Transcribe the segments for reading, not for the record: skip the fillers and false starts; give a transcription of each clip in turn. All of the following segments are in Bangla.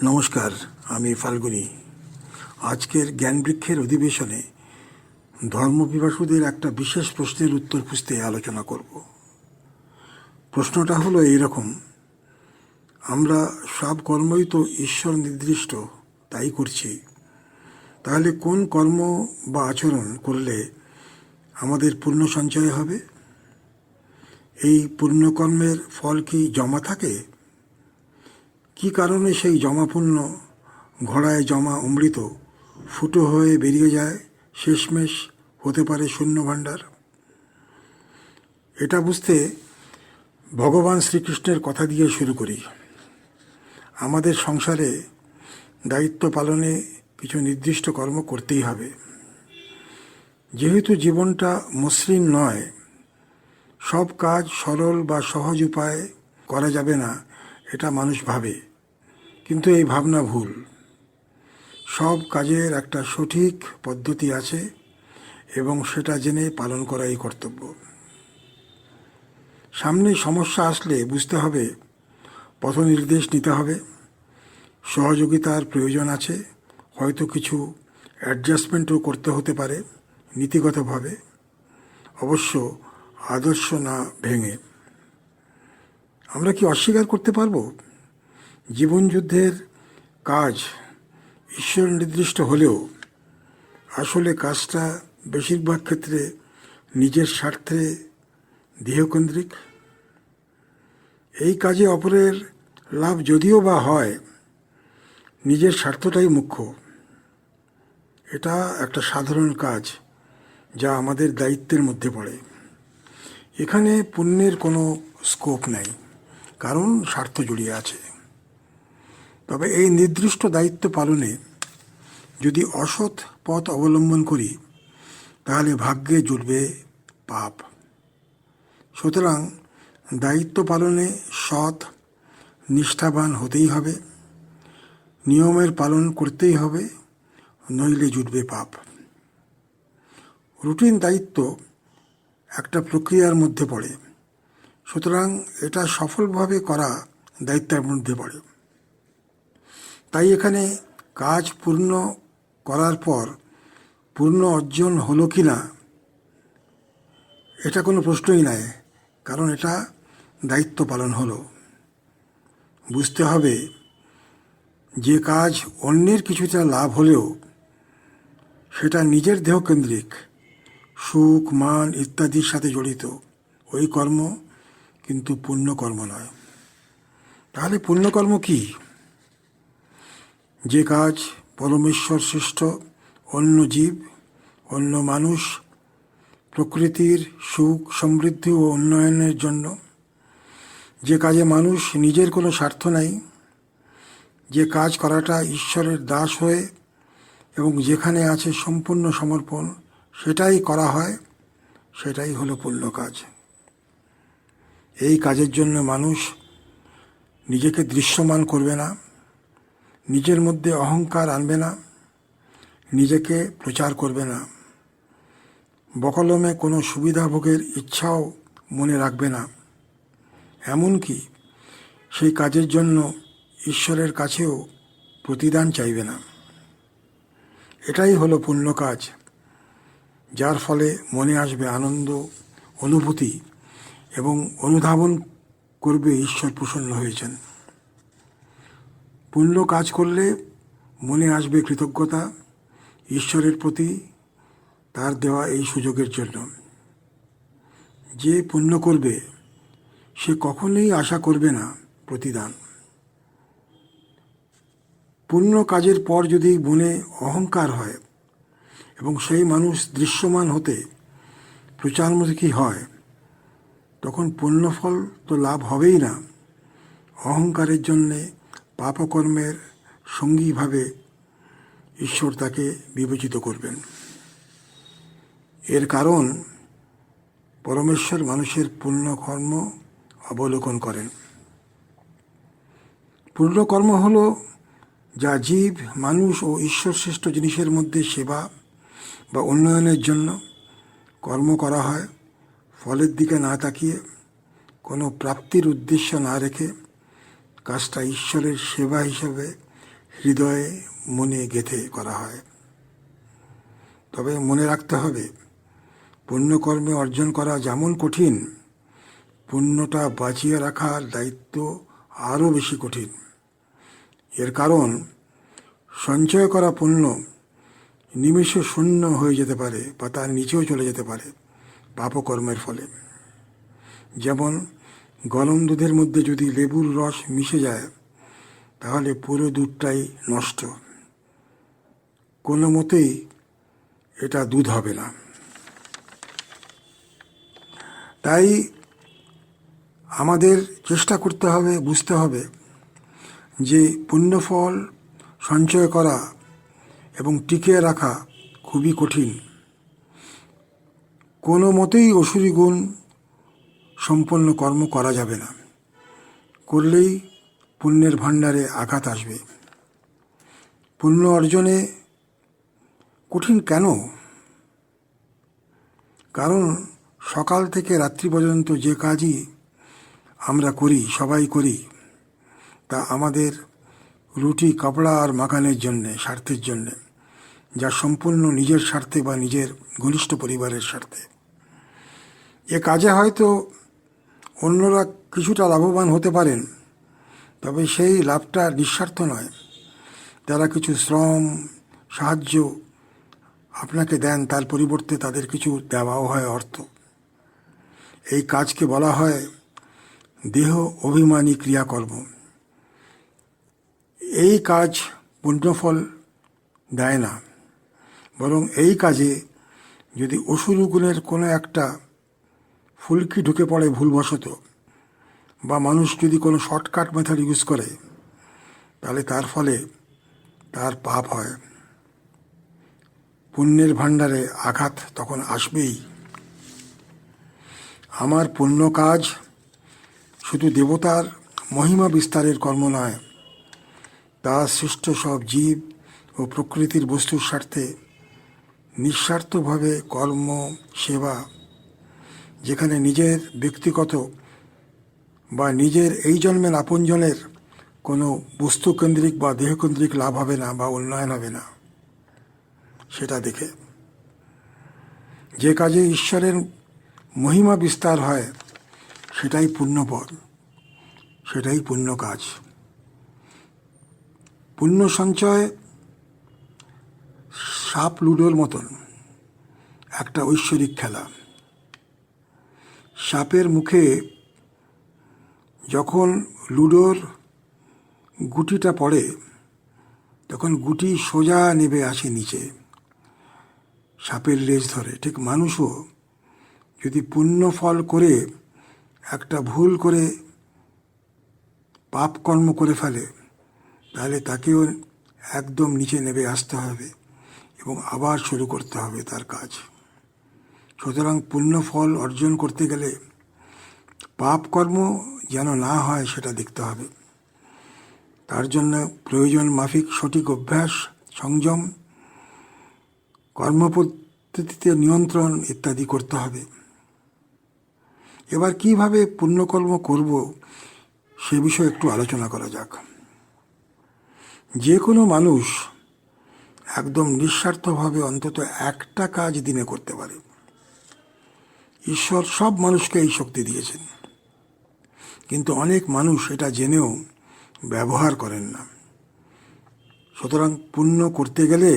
নমস্কার, আমি ফাল্গুনী। আজকের জ্ঞানবৃক্ষের অধিবেশনে ধর্মপিপাসুদের একটা বিশেষ প্রশ্নের উত্তর খুঁজতে আলোচনা করব। প্রশ্নটা হলো এইরকম: আমরা সব কর্মই তো ঈশ্বর নির্দিষ্ট, তাই করছি। তাহলে কোন কর্ম বা আচরণ করলে আমাদের পুণ্য সঞ্চয় হবে? এই পুণ্যকর্মের ফল কি জমা থাকে? কি কারণে সেই জমা পুণ্য ঘোড়ায় জমা অমৃত ফুটো হয়ে বেরিয়ে যায়, শেষমেশ হতে পারে শূন্য ভাণ্ডার? এটা বুঝতে ভগবান শ্রীকৃষ্ণের কথা দিয়ে শুরু করি। আমাদের সংসারে দায়িত্ব পালনে কিছু নির্দিষ্ট কর্ম করতেই হবে। যেহেতু জীবনটা মসৃণ নয়, সব কাজ সরল বা সহজ উপায়ে করা যাবে না, এটা মানুষ ভাবে। কিন্তু এই ভাবনা ভুল। সব কাজের একটা সঠিক পদ্ধতি আছে এবং সেটা জেনে পালন করাই কর্তব্য। সামনে সমস্যা আসলে বুঝতে হবে, পথ নির্দেশ নিতে হবে, সহযোগিতার প্রয়োজন আছে, হয়তো কিছু অ্যাডজাস্টমেন্টও করতে হতে পারে নীতিগতভাবে, অবশ্য আদর্শ না ভেঙে। আমরা কি অস্বীকার করতে পারবো জীবনযুদ্ধের কাজ ঈশ্বর নির্দিষ্ট হলেও আসলে কাজটা বেশিরভাগ ক্ষেত্রে নিজের স্বার্থে দেহকেন্দ্রিক? এই কাজে অপরের লাভ যদিও বা হয়, নিজের স্বার্থটাই মুখ্য। এটা একটা সাধারণ কাজ যা আমাদের দায়িত্বের মধ্যে পড়ে। এখানে পুণ্যের কোনো স্কোপ নাই, কারণ স্বার্থ জড়িয়ে আছে। তবে এই নির্দিষ্ট দায়িত্ব পালনে যদি অসৎ পথ অবলম্বন করি, তাহলে ভাগ্যে জুটবে পাপ। সুতরাং দায়িত্ব পালনে সৎ, নিষ্ঠাবান হতেই হবে, নিয়মের পালন করতেই হবে, নইলে জুটবে পাপ। রুটিন দায়িত্ব একটা প্রক্রিয়ার মধ্যে পড়ে, সুতরাং এটা সফলভাবে করা দায়িত্বের মধ্যে পড়ে। তাই এখানে কাজ পূর্ণ করার পর পূর্ণ অর্জন হলো কি না, এটা কোনো প্রশ্নই নয়, কারণ এটা দায়িত্ব পালন হলো। বুঝতে হবে, যে কাজ অন্যের কিছুটা লাভ হলেও সেটা নিজের দেহকেন্দ্রিক, সুখ মান ইত্যাদির সাথে জড়িত, ওই কর্ম কিন্তু পুণ্যকর্ম নয়। তাহলে পুণ্যকর্ম কি? যে কাজ পরমেশ্বর সৃষ্ট অন্য জীব, অন্য মানুষ, প্রকৃতির সুখ সমৃদ্ধি ও উন্নয়নের জন্য, যে কাজে মানুষ নিজের কোনো স্বার্থ নাই, যে কাজ করাটা ঈশ্বরের দাস হয়ে এবং যেখানে আছে সম্পূর্ণ সমর্পণ, সেটাই করা হয়, সেটাই হলো পুণ্য কাজ। এই কাজের জন্য মানুষ নিজেকে দৃশ্যমান করবে না, নিজের মধ্যে অহংকার আনবে না, নিজেকে প্রচার করবে না, বকলমে কোনো সুবিধা ভোগের ইচ্ছাও মনে রাখবে না, এমনকি সেই কাজের জন্য ঈশ্বরের কাছেও প্রতিদান চাইবে না। এটাই হলো পুণ্য কাজ, যার ফলে মনে আসবে আনন্দ, অনুভূতি এবং অনুধাবন করবে ঈশ্বর প্রসন্ন হয়েছেন। পুণ্য কাজ করলে মনে আসবে কৃতজ্ঞতা ঈশ্বরের প্রতি তার দেওয়া এই সুযোগের জন্য। যে পুণ্য করবে সে কখনোই আশা করবে না প্রতিদান। পুণ্য কাজের পর যদি মনে অহংকার হয় এবং সেই মানুষ দৃশ্যমান হতে প্রচারমুখী হয়, তখন পুণ্যফল তো লাভ হবেই না, অহংকারের জন্যে পাপকর্মের সঙ্গীভাবে ঈশ্বর তাকে বিবেচিত করবেন। এর কারণ পরমেশ্বর মানুষের পুণ্যকর্ম অবলোকন করেন। পুণ্যকর্ম হল যা জীব, মানুষ ও ঈশ্বর সৃষ্ট জিনিসের মধ্যে সেবা বা উন্নয়নের জন্য কর্ম করা হয়, ফলের দিকে না তাকিয়ে, কোনো প্রাপ্তির উদ্দেশ্য না রেখে কাজটা ঈশ্বরের সেবা হিসেবে হৃদয়ে মনে গেঁথে করা হয়। তবে মনে রাখতে হবে, পুণ্যকর্মে অর্জন করা যেমন কঠিন, পুণ্যটা বাঁচিয়ে রাখার দায়িত্ব আরও বেশি কঠিন। এর কারণ, সঞ্চয় করা পুণ্য নিমেষে শূন্য হয়ে যেতে পারে বা তার নিচেও চলে যেতে পারে পাপকর্মের ফলে। যেমন গরম দুধের মধ্যে যদি লেবুর রস মিশে যায়, তাহলে পুরো দুধটাই নষ্ট, কোনো মতেই এটা দুধ হবে না। তাই আমাদের চেষ্টা করতে হবে, বুঝতে হবে যে পুণ্যফল সঞ্চয় করা এবং টিকিয়ে রাখা খুবই কঠিন। কোনো মতেই অসুরী গুণ সম্পন্ন কর্ম করা যাবে না, করলেই পুণ্যের ভাণ্ডারে আঘাত আসবে। পুণ্য অর্জনে কঠিন কেন? কারণ সকাল থেকে রাত্রি পর্যন্ত যে কাজই আমরা করি, সবাই করি, তা আমাদের রুটি কাপড়া আর মাকানের জন্যে, স্বার্থের জন্যে, যা সম্পূর্ণ নিজের স্বার্থে বা নিজের ঘনিষ্ঠ পরিবারের স্বার্থে। এ কাজে হয়তো অন্যরা কিছুটা লাভবান হতে পারেন, তবে সেই লাভটা নিঃস্বার্থ নয়। তারা কিছু শ্রম, সাহায্য আপনাকে দেন, তার পরিবর্তে তাদের কিছু দেওয়াও হয় অর্থ। এই কাজকে বলা হয় দেহ অভিমানী ক্রিয়াকর্ম। এই কাজ পুণ্যফল দেয় না, বরং এই কাজে যদি অসুর গুণের কোনো একটা ফুলকি ঢুকে পড়ে ভুলবশত, বা মানুষ যদি কোনো শর্টকাট মেথড ইউজ করে, তাহলে তার ফলে তার পাপ হয়। পুণ্যের ভাণ্ডারে আঘাত তখন আসবেই। আমার পুণ্য কাজ শুধু দেবতার মহিমা বিস্তারের কর্ম নয়, তা সৃষ্ট সব জীব ও প্রকৃতির বস্তুর স্বার্থে নিঃস্বার্থভাবে কর্ম, সেবা, যেখানে নিজের ব্যক্তিগত বা নিজের এই জন্মের আপনজনের কোনো বস্তুকেন্দ্রিক বা দেহকেন্দ্রিক লাভ হবে না বা উন্নয়ন হবে না, সেটা দেখে। যে কাজে ঈশ্বরের মহিমা বিস্তার হয়, সেটাই পুণ্যপদ, সেটাই পুণ্য কাজ। পুণ্য সঞ্চয় সাপ লুডোর মতন একটা ঐশ্বরিক খেলা। সাপের মুখে যখন লুডোর গুটিটা পড়ে, তখন গুটি সোজা নেমে আসে নিচে, সাপের লেজ ধরে। ঠিক মানুষও যদি পুণ্য ফল করে একটা ভুল করে পাপ কর্ম করে ফেলে, তাহলে তাকেও একদম নিচে নেমে আসতে হবে এবং আবার শুরু করতে হবে তার কাজ। সুতরাং পুণ্য ফল অর্জন করতে গেলে পাপ কর্ম যেন না হয় সেটা দেখতে হবে। তার জন্য প্রয়োজন মাফিক সঠিক অভ্যাস, সংযম, কর্মপদ্ধতিতে নিয়ন্ত্রণ ইত্যাদি করতে হবে। এবার কিভাবে পুণ্যকর্ম করব সে বিষয়ে একটু আলোচনা করা যাক। যে কোনো মানুষ একদম নিঃস্বার্থভাবে অন্তত একটা কাজ দিনে করতে পারে। ঈশ্বর সব মানুষকে এই শক্তি দিয়েছেন, কিন্তু অনেক মানুষ এটা জেনেও ব্যবহার করেন না। সুতরাং পুণ্য করতে গেলে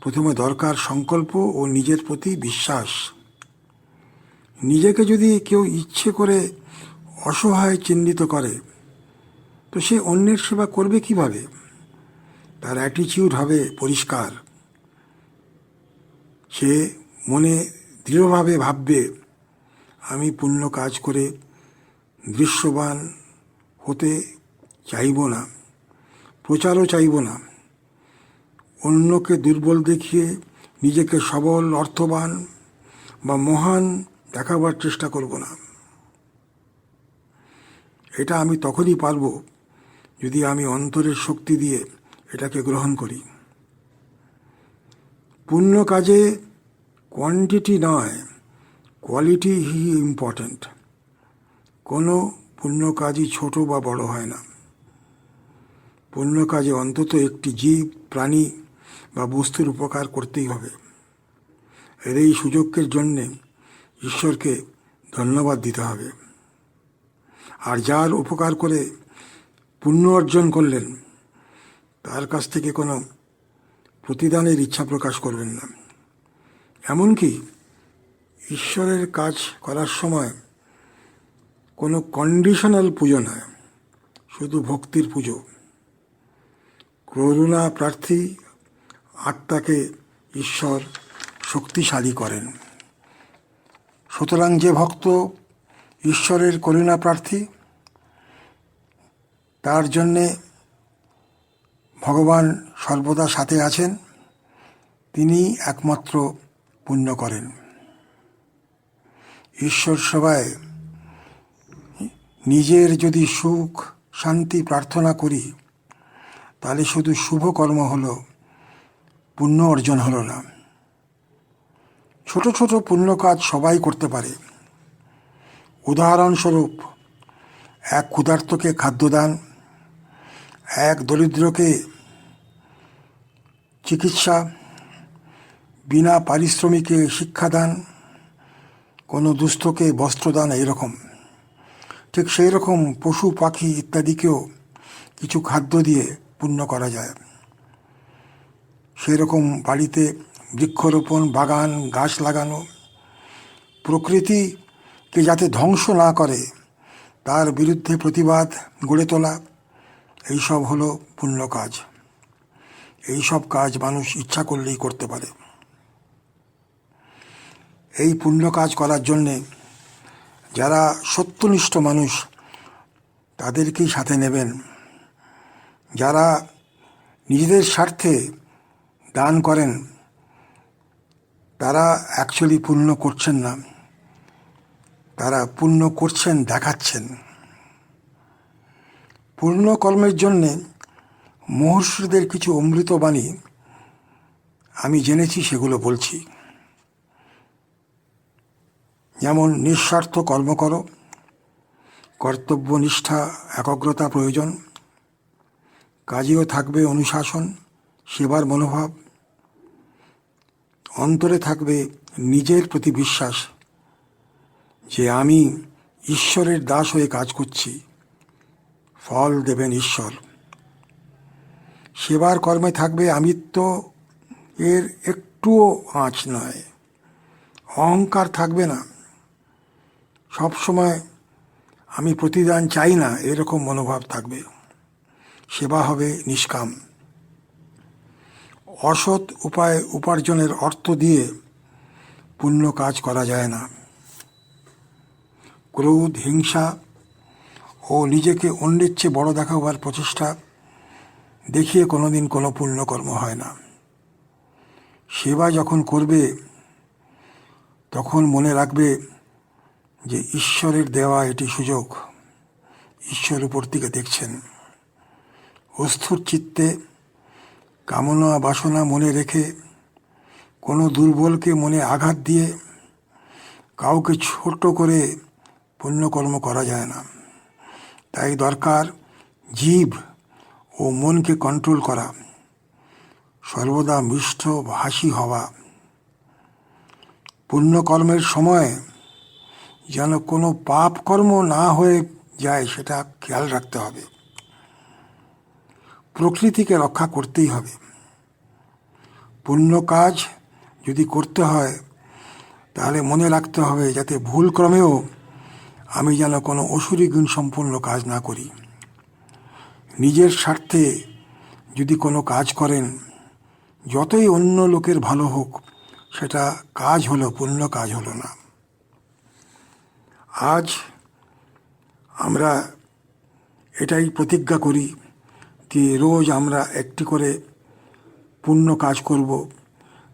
প্রথমে দরকার সংকল্প ও নিজের প্রতি বিশ্বাস। নিজেকে যদি কেউ ইচ্ছে করে অসহায় চিহ্নিত করে, তো সে অন্যের সেবা করবে কিভাবে? তার অ্যাটিটিউড হবে পরিষ্কার। সে মনে দৃঢ়ভাবে ভাববে, আমি পুণ্য কাজ করে দৃশ্যবান হতে চাইব না, প্রচারও চাইব না, অন্যকে দুর্বল দেখিয়ে নিজেকে সবল, অর্থবান বা মহান দেখাবার চেষ্টা করব না। এটা আমি তখনই পারব যদি আমি অন্তরের শক্তি দিয়ে এটাকে গ্রহণ করি। পুণ্য কাজে কোয়ান্টিটি নয়, কোয়ালিটি হি ইম্পর্ট্যান্ট। কোনো পুণ্য কাজই ছোট বা বড় হয় না। পুণ্য কাজে অন্তত একটি জীব, প্রাণী বা বস্তুর উপকার করতেই হবে। এর এই সুযোগের জন্যে ঈশ্বরকে ধন্যবাদ দিতে হবে। আর যার উপকার করে পুণ্য অর্জন করলেন, তার কাছ থেকে কোনো প্রতিদানের ইচ্ছা প্রকাশ করবেন না। এমনকি ঈশ্বরের কাজ করার সময় কোনো কন্ডিশনাল পুজো নয়, শুধু ভক্তির পুজো। করুণা প্রার্থী আত্মাকে ঈশ্বর শক্তিশালী করেন। সুতরাং যে ভক্ত ঈশ্বরের করুণা প্রার্থী, তার জন্যে ভগবান সর্বদা সাথে আছেন। তিনি একমাত্র পুণ্য করেন। ঈশ্বর সেবায় নিজের যদি সুখ শান্তি প্রার্থনা করি, তাহলে শুধু শুভ কর্ম হলো, পুণ্য অর্জন হলো না। ছোট ছোট পুণ্য কাজ সবাই করতে পারে। উদাহরণস্বরূপ, এক ক্ষুধার্তকে খাদ্যদান, এক দরিদ্রকে চিকিৎসা, বিনা পারিশ্রমিকে শিক্ষাদান, কোনো দুস্থকে বস্ত্রদান, এইরকম। ঠিক সেই রকম পশু পাখি ইত্যাদিকেও কিছু খাদ্য দিয়ে পুণ্য করা যায়। সেই রকম বাড়িতে বৃক্ষরোপণ, বাগান, গাছ লাগানো, প্রকৃতিকে যাতে ধ্বংস না করে তার বিরুদ্ধে প্রতিবাদ গড়ে তোলা, এইসব হলো পুণ্য কাজ। এইসব কাজ মানুষ ইচ্ছা করলেই করতে পারে। এই পুণ্য কাজ করার জন্যে যারা সত্যনিষ্ঠ মানুষ, তাদেরকেই সাথে নেবেন। যারা নিজেদের স্বার্থে দান করেন, তারা অ্যাকচুয়ালি পুণ্য করছেন না, তারা পুণ্য করছেন দেখাচ্ছেন। পুণ্য কর্মের জন্যে মহর্ষিদের কিছু অমৃত বাণী আমি জেনেছি, সেগুলো বলছি। যেমন, নিঃস্বার্থ কর্ম করো, কর্তব্যনিষ্ঠা একাগ্রতা প্রয়োজন, কাজেও থাকবে অনুশাসন, সেবার মনোভাব, অন্তরে থাকবে নিজের প্রতি বিশ্বাস যে আমি ঈশ্বরের দাস হয়ে কাজ করছি, ফল দেবেন ঈশ্বর। সেবার কর্মে থাকবে আমিত্ব, এর একটুও আঁচ নয়। অহংকার থাকবে না, সবসময় আমি প্রতিদান চাই না, এরকম মনোভাব থাকবে। সেবা হবে নিষ্কাম। অসৎ উপায়ে উপার্জনের অর্থ দিয়ে পুণ্য কাজ করা যায় না। ক্রোধ, হিংসা ও নিজেকে অন্যের চেয়ে বড় দেখাবার প্রচেষ্টা দেখিয়ে কোনোদিন কোনো পুণ্যকর্ম হয় না। সেবা যখন করবে, তখন মনে রাখবে যে ঈশ্বরের দেওয়া এটি সুযোগ। ঈশ্বর উপর থেকে দেখছেন। অস্থির চিত্তে কামনা বাসনা মনে রেখে, কোনো দুর্বলকে মনে আঘাত দিয়ে, কাউকে ছোট করে পুণ্যকর্ম করা যায় না। তাই দরকার জীব ও মনকে কন্ট্রোল করা, সর্বদা মিষ্ট ভাষী হওয়া। পুণ্যকর্মের সময় যেন কোনো পাপ কর্ম না হয়ে যায়, সেটা খেয়াল রাখতে হবে। প্রকৃতিকে রক্ষা করতেই হবে। পুণ্য কাজ যদি করতে হয়, তাহলে মনে রাখতে হবে যাতে ভুলক্রমেও আমি যেন কোনো অসুরী গুণ সম্পন্ন কাজ না করি। নিজের স্বার্থে যদি কোনো কাজ করেন, যতই অন্য লোকের ভালো হোক, সেটা কাজ হলো, পুণ্য কাজ হলো না। আজ আমরা এটাই প্রতিজ্ঞা করি যে রোজ আমরা একটি করে পুণ্য কাজ করব,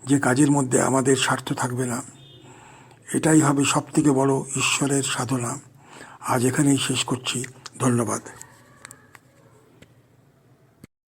যে কাজের মধ্যে আমাদের স্বার্থ থাকবে না। এটাই হবে সবথেকে বড় ঈশ্বরের সাধনা। আজ এখানেই শেষ করছি। ধন্যবাদ।